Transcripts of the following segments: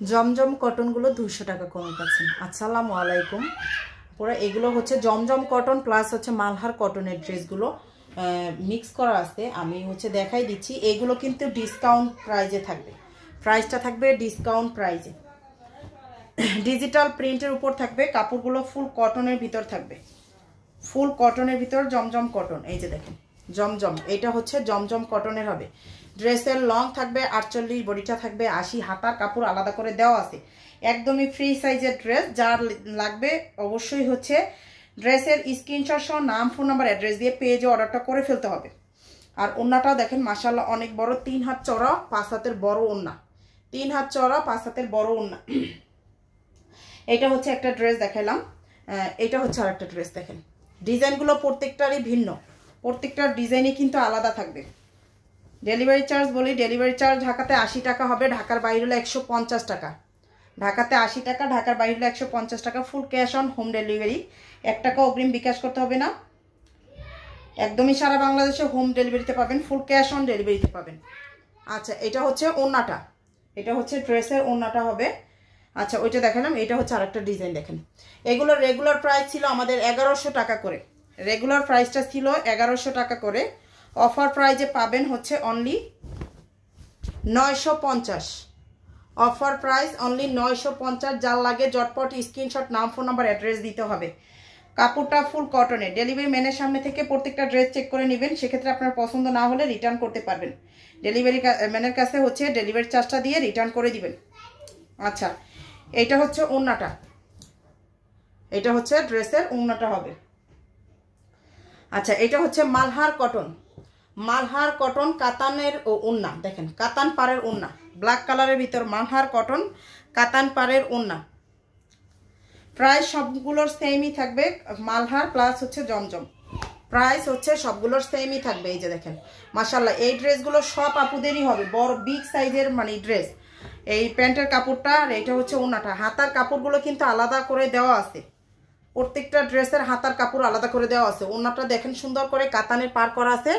জমজম কটনগুলো 200 টাকা কমে পাচ্ছেন। আসসালামু আলাইকুম। পুরো এগুলো হচ্ছে জমজম কটন প্লাস হচ্ছে মালহার কটনের ড্রেসগুলো মিক্স করা আছে। আমি হচ্ছে দেখাই দিচ্ছি। এগুলো কিন্তু ডিসকাউন্ট প্রাইজে থাকবে, প্রাইসটা থাকবে ডিসকাউন্ট প্রাইজে। ডিজিটাল প্রিন্টের উপর থাকবে, কাপড়গুলো ফুল কটনের ভিতর থাকবে, ফুল কটনের ভিতর জমজম কটন। এই যে দেখেন জমজম, এটা হচ্ছে জমজম কটনের হবে। ড্রেসের লং থাকবে 48, বডিটা থাকবে 80, হাতার কাপড় আলাদা করে দেওয়া আছে। একদমই ফ্রি সাইজের ড্রেস। যার লাগবে অবশ্যই হচ্ছে ড্রেসের স্ক্রিনশট সহ নাম, ফোন নাম্বার, অ্যাড্রেস দিয়ে পেজে অর্ডারটা করে ফেলতে হবে। আর ওন্নাটাও দেখেন মাশাআল্লাহ অনেক বড়, 3 হাত চওড়া 5 হাতের বড় ওন্না, 3 হাত চওড়া 5 হাতের বড় ওন্না। এটা হচ্ছে একটা ড্রেস দেখাইলাম, এটা হচ্ছে আরেকটা ড্রেস। দেখেন ডিজাইনগুলো প্রত্যেকটারই ভিন্ন, প্রত্যেকটার ডিজাইনই কিন্তু আলাদা থাকবে। ডেলিভারি চার্জ বলি, ডেলিভারি চার্জ ঢাকাতে 80 টাকা হবে, ঢাকার বাইরে হলে 150 টাকা। ঢাকাতে 80 টাকা, ঢাকার বাইরে হলে 150 টাকা। Full cash on home delivery, 1 টাকা অগ্রিম বিকাশ করতে হবে না। একদমই সারা বাংলাদেশে হোম ডেলিভারিতে পাবেন, ফুল ক্যাশ অন ডেলিভারিতে পাবেন। আচ্ছা এটা হচ্ছে ওন্নাটা, এটা হচ্ছে ড্রেসের ওন্নাটা হবে। আচ্ছা ওইটা দেখালাম, এটা হচ্ছে আরেকটা ডিজাইন। দেখেন এগুলোর রেগুলার প্রাইস ছিল আমাদের 1100 টাকা করে, রেগুলার প্রাইসটা ছিল 1100 টাকা করে। অফার প্রাইজে পাবেন হচ্ছে অনলি 950। Offer price only 950। যার লাগে জটপট স্ক্রিনশট নাম, ফোন নাম্বার, অ্যাড্রেস দিতে হবে। কাপড়টা ফুল কটনের। ডেলিভারি ম্যানের সামনে থেকে প্রত্যেকটা ড্রেস চেক করে নেবেন, সেক্ষেত্রে আপনার পছন্দ না হলে রিটার্ন করতে পারবেন। ডেলিভারি ম্যানের কাছে হচ্ছে ডেলিভারি চার্জটা দিয়ে রিটার্ন করে দিবেন। আচ্ছা এটা হচ্ছে ওন্নাটা, এটা হচ্ছে ড্রেসের ওন্নাটা হবে। আচ্ছা এটা হচ্ছে মালহার কটন, মালহার কটন কাতানের ওন্না। দেখেন কাতান পাড়ের ওন্না, ব্ল্যাক কালারের ভিতর মালহার কটন কাতান পাড়ের ওন্না। প্রাইস সবগুলোর সেমই থাকবে, মালহার প্লাস হচ্ছে জমজম, প্রাইস হচ্ছে সবগুলোর সেমই থাকবে। এই যে দেখেন মাশাআল্লাহ এই ড্রেসগুলো সব আপুদেরই হবে, বড় বিগ সাইজের মানে ড্রেস। এই প্যান্টের কাপড়টা আর এটা হচ্ছে ওন্নাটা। হাতার কাপড়গুলো কিন্তু আলাদা করে দেওয়া আছে, প্রত্যেকটা ড্রেসের হাতার কাপড় আলাদা করে দেওয়া আছে। ওন্নাটা দেখেন সুন্দর করে কাতানের পার করা আছে,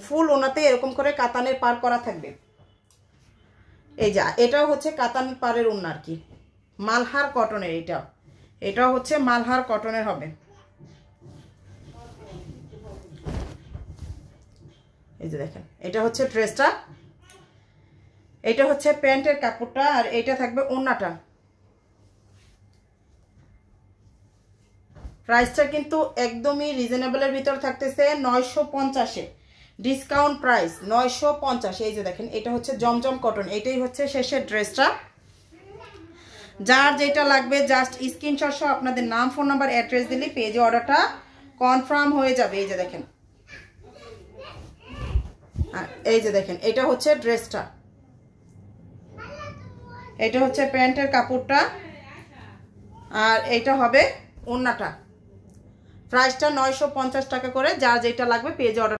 ফুল ওনাতে এরকম করে কাতানের পার করা থাকবে। এই যা এটাও হচ্ছে কাতান পাড়ের ওন্না আর কি, মালহার কটনের। এটাও হচ্ছে মালহার কটনের হবে। এই যে দেখেন এটা হচ্ছে ড্রেসটা, এটা হচ্ছে প্যান্টের কাপড়টা, আর এটা থাকবে ওন্নাটা। প্রাইসটা কিন্তু একদমই রিজনেবলের ভিতর থাকতেছে 950-এ, ডিসকাউন্ট প্রাইস 950। এই যে দেখেন এটা হচ্ছে জমজম কটন, এটাই হচ্ছে শেষের ড্রেসটা। যার যেটা লাগবে জাস্ট স্ক্রিনশট সহ আপনাদের নাম, ফোন নাম্বার, অ্যাড্রেস দিলে পেজে অর্ডারটা কনফার্ম হয়ে যাবে। এই যে দেখেন, এই যে দেখেন এটা হচ্ছে ড্রেসটা, এটা হচ্ছে প্যান্টের কাপড়টা, আর এটা হবে ওন্নাটা। প্রাইসটা 950 টাকা করে। যার যেটা লাগবে পেজে অর্ডার